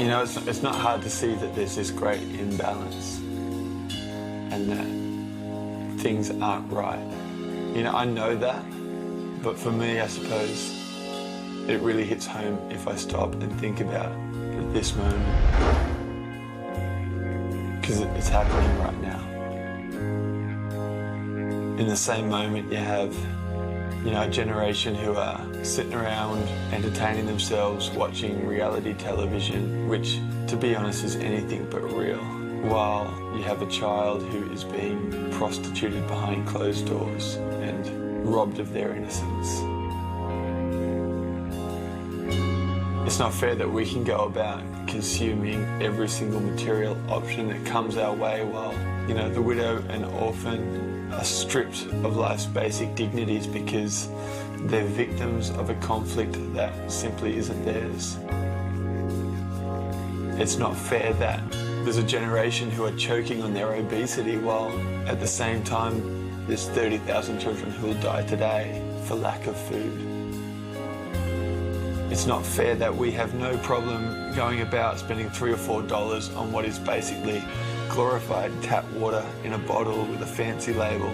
You know, it's not hard to see that there's this great imbalance and that things aren't right. You know, I know that, but for me, I suppose, it really hits home if I stop and think about this moment, because it's happening right now. In the same moment, you have, you know, a generation who are sitting around entertaining themselves, watching reality television, which, to be honest, is anything but real, while you have a child who is being prostituted behind closed doors and robbed of their innocence. It's not fair that we can go about consuming every single material option that comes our way while, you know, the widow and orphan are stripped of life's basic dignities because they're victims of a conflict that simply isn't theirs. It's not fair that there's a generation who are choking on their obesity while at the same time there's 30,000 children who will die today for lack of food. It's not fair that we have no problem going about spending $3 or $4 on what is basically glorified tap water in a bottle with a fancy label,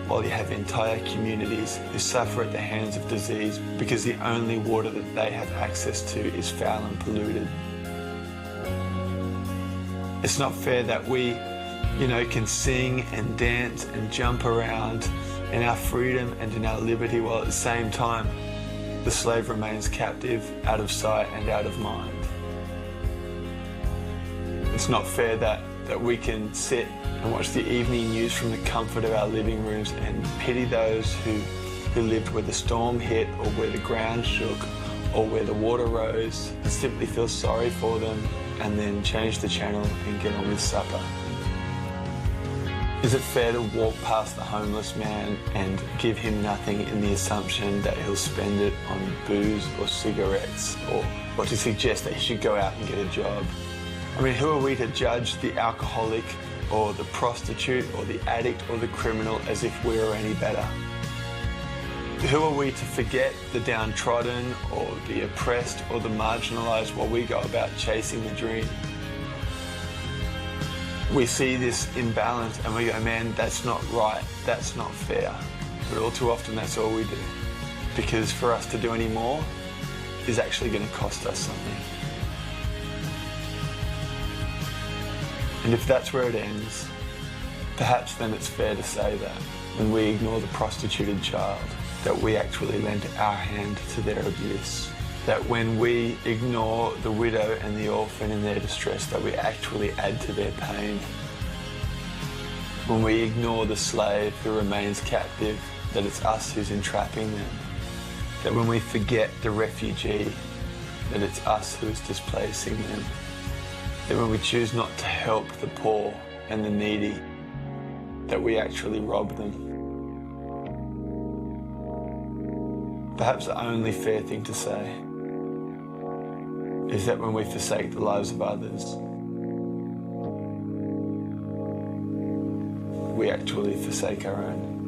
while you have entire communities who suffer at the hands of disease because the only water that they have access to is foul and polluted. It's not fair that we, you know, can sing and dance and jump around in our freedom and in our liberty, while at the same time the slave remains captive, out of sight and out of mind. It's not fair that we can sit and watch the evening news from the comfort of our living rooms and pity those who lived where the storm hit or where the ground shook or where the water rose, and simply feel sorry for them and then change the channel and get on with supper. Is it fair to walk past the homeless man and give him nothing in the assumption that he'll spend it on booze or cigarettes, or to suggest that he should go out and get a job? I mean, who are we to judge the alcoholic or the prostitute or the addict or the criminal as if we're any better? Who are we to forget the downtrodden or the oppressed or the marginalised while we go about chasing the dream? We see this imbalance and we go, man, that's not right, that's not fair. But all too often that's all we do. Because for us to do any more is actually going to cost us something. And if that's where it ends, perhaps then it's fair to say that when we ignore the prostituted child, that we actually lend our hand to their abuse. That when we ignore the widow and the orphan in their distress, that we actually add to their pain. When we ignore the slave who remains captive, that it's us who's entrapping them. That when we forget the refugee, that it's us who is displacing them. That when we choose not to help the poor and the needy, that we actually rob them. Perhaps the only fair thing to say is that when we forsake the lives of others, we actually forsake our own.